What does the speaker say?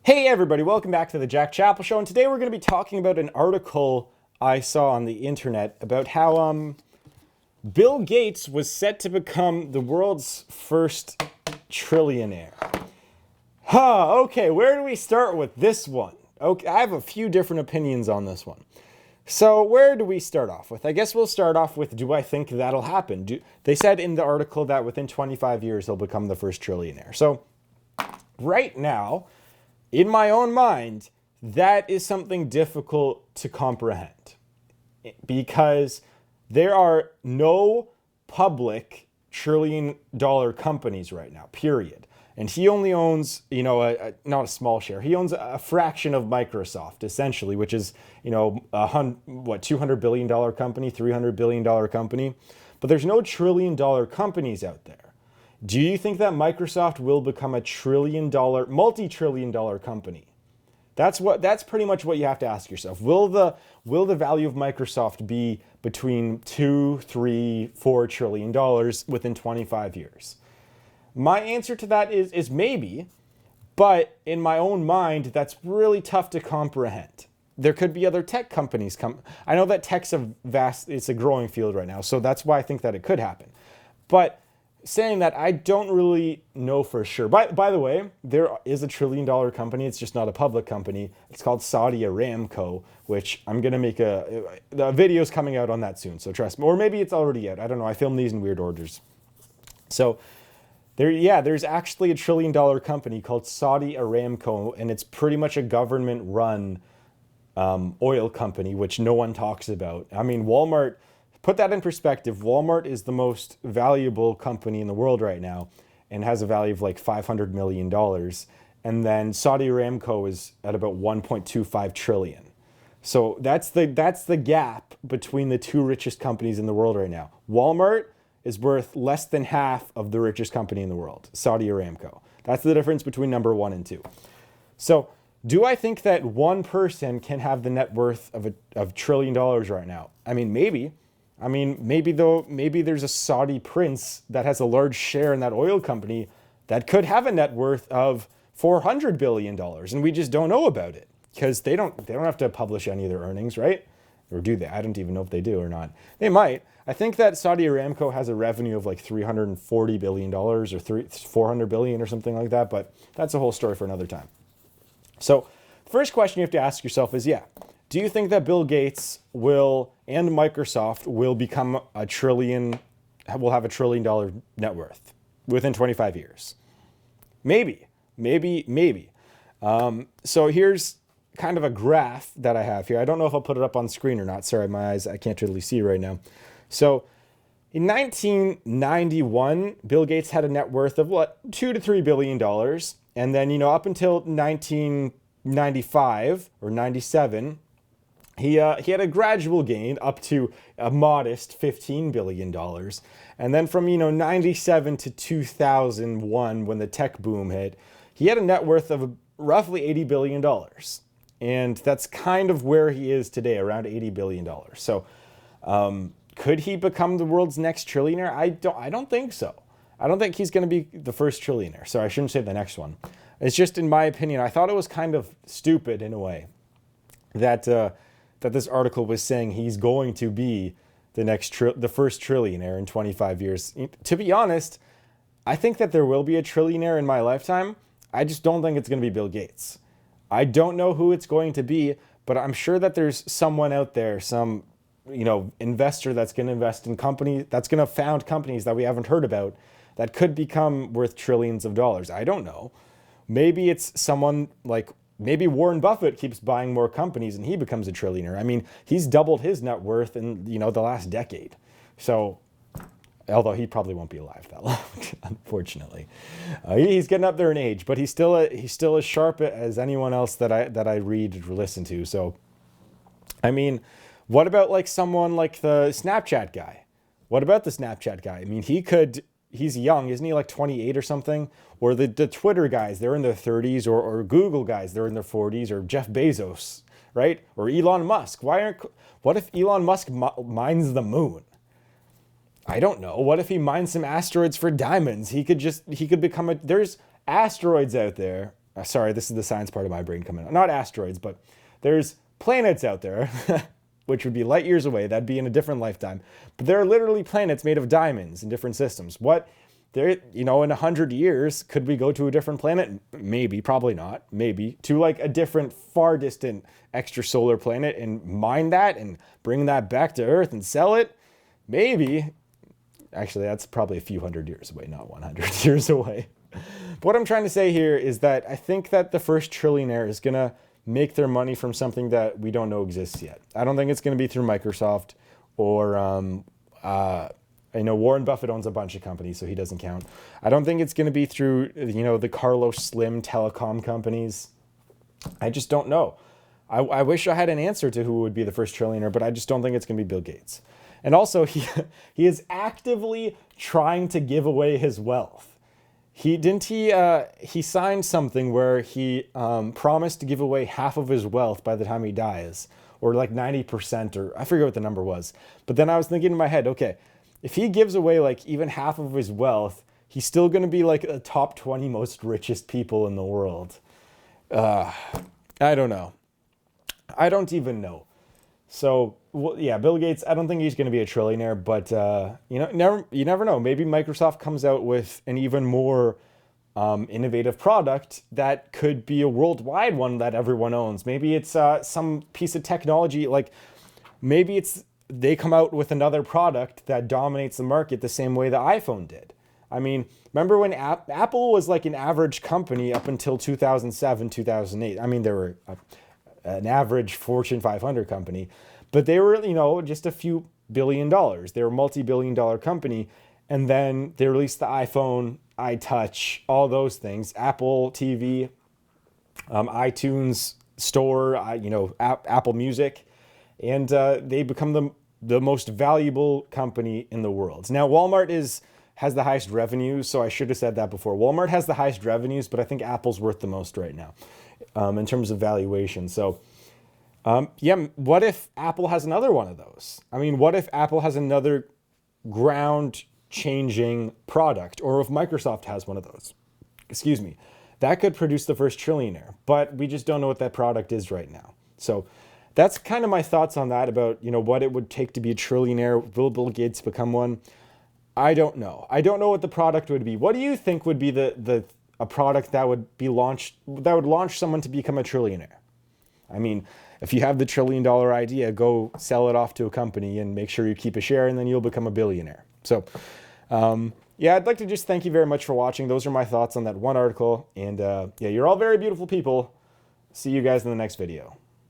Hey everybody, welcome back to the Chapple Show, and today we're going to be talking about an article I saw on the internet about how Bill Gates was set to become the world's first trillionaire. Okay, where do we start with this one? Okay, I have a few different opinions on this one. So where do we start off with? I guess we'll start off with, do I think that'll happen? They said in the article that within 25 years he'll become the first trillionaire. So right now, in my own mind, that is something difficult to comprehend because there are no public trillion-dollar companies right now, period. And he only owns, not a small share. He owns a fraction of Microsoft, essentially, which is, $200 billion company, $300 billion company. But there's no trillion-dollar companies out there. Do you think that Microsoft will become a multi-trillion-dollar company? That's pretty much what you have to ask yourself. Will the value of Microsoft be between $2, $3, $4 trillion within 25 years? My answer to that is maybe, but in my own mind, that's really tough to comprehend. There could be other tech companies come. I know that tech's it's a growing field right now, so that's why I think that it could happen. But saying that, I don't really know for sure. By the way, there is a trillion-dollar company. It's just not a public company. It's called Saudi Aramco, which I'm going to make the video's coming out on that soon, so trust me. Or maybe it's already out. I don't know. I film these in weird orders. So there's actually a trillion-dollar company called Saudi Aramco, and it's pretty much a government-run oil company, which no one talks about. I mean, Walmart... Put that in perspective, Walmart is the most valuable company in the world right now and has a value of like $500 million. And then Saudi Aramco is at about 1.25 trillion. So that's the gap between the two richest companies in the world right now. Walmart is worth less than half of the richest company in the world, Saudi Aramco. That's the difference between number 1 and 2. So do I think that one person can have the net worth of $1 trillion right now? I mean, maybe. Maybe there's a Saudi prince that has a large share in that oil company that could have a net worth of $400 billion, and we just don't know about it because they don't have to publish any of their earnings, right? Or do they? I don't even know if they do or not. They might. I think that Saudi Aramco has a revenue of like $340 billion or $400 billion or something like that, but that's a whole story for another time. So the first question you have to ask yourself is, do you think that Bill Gates and Microsoft will become will have $1 trillion net worth within 25 years? Maybe. So here's kind of a graph that I have here. I don't know if I'll put it up on screen or not. Sorry, my eyes, I can't really see right now. So in 1991, Bill Gates had a net worth of $2 to $3 billion. And then, up until 1995 or 97, he had a gradual gain up to a modest $15 billion. And then from, 97 to 2001, when the tech boom hit, he had a net worth of roughly $80 billion. And that's kind of where he is today, around $80 billion. So could he become the world's next trillionaire? I don't think so. I don't think he's going to be the first trillionaire. So I shouldn't say the next one. It's just, in my opinion, I thought it was kind of stupid in a way that this article was saying he's going to be the first trillionaire in 25 years. To be honest, I think that there will be a trillionaire in my lifetime. I just don't think it's going to be Bill Gates. I don't know who it's going to be, but I'm sure that there's someone out there, some investor that's going to invest in companies, that's going to found companies that we haven't heard about that could become worth trillions of dollars. I don't know. Maybe it's someone like... Maybe Warren Buffett keeps buying more companies and he becomes a trillionaire. I mean, he's doubled his net worth in, the last decade. So, although he probably won't be alive that long, unfortunately. He's getting up there in age, but he's still as sharp as anyone else that I read or listen to. So, I mean, what about like someone like the Snapchat guy? What about the Snapchat guy? I mean, he's young, isn't he, like 28 or something? Or the Twitter guys, they're in their 30s, or Google guys, they're in their 40s, or Jeff Bezos, right? Or Elon Musk. What if Elon Musk mines the moon? I don't know. What if he mines some asteroids for diamonds? He could become there's asteroids out there sorry, this is the science part of my brain coming out. Not asteroids, but there's planets out there, which would be light years away. That'd be in a different lifetime. But there are literally planets made of diamonds in different systems. What there, in 100 years, could we go to a different planet? Maybe, probably not. Maybe to like a different, far distant extrasolar planet and mine that and bring that back to Earth and sell it. Maybe. Actually, that's probably a few hundred years away, not 100 years away. But what I'm trying to say here is that I think that the first trillionaire is going to make their money from something that we don't know exists yet. I don't think it's going to be through Microsoft or, I know Warren Buffett owns a bunch of companies, so he doesn't count. I don't think it's going to be through, the Carlos Slim telecom companies. I just don't know. I wish I had an answer to who would be the first trillionaire, but I just don't think it's going to be Bill Gates. And also, he is actively trying to give away his wealth. He signed something where he promised to give away half of his wealth by the time he dies, or like 90%, or I forget what the number was. But then I was thinking in my head, okay, if he gives away like even half of his wealth, he's still going to be like the top 20 most richest people in the world. I don't know. I don't even know. So, well, yeah, Bill Gates, I don't think he's going to be a trillionaire, but, you never know. Maybe Microsoft comes out with an even more innovative product that could be a worldwide one that everyone owns. Maybe it's some piece of technology, like maybe they come out with another product that dominates the market the same way the iPhone did. I mean, remember when Apple was like an average company up until 2007, 2008? I mean, they were an average Fortune 500 company, but they were, just a few $billion. They were a multi-billion dollar company. And then they released the iPhone, iTouch, all those things, Apple TV, iTunes Store, Apple Music. And they become the most valuable company in the world. Now, Walmart has the highest revenues, so I should have said that before. Walmart has the highest revenues, but I think Apple's worth the most right now in terms of valuation. So, what if Apple has another one of those? I mean, what if Apple has another ground-changing product, or if Microsoft has one of those? Excuse me. That could produce the first trillionaire, but we just don't know what that product is right now. So that's kind of my thoughts on that about, what it would take to be a trillionaire. Will Bill Gates become one? I don't know. I don't know what the product would be. What do you think would be a product that would be launched, that would launch someone to become a trillionaire? I mean, if you have the $1 trillion idea, go sell it off to a company and make sure you keep a share, and then you'll become a billionaire. So, I'd like to just thank you very much for watching. Those are my thoughts on that one article. And you're all very beautiful people. See you guys in the next video.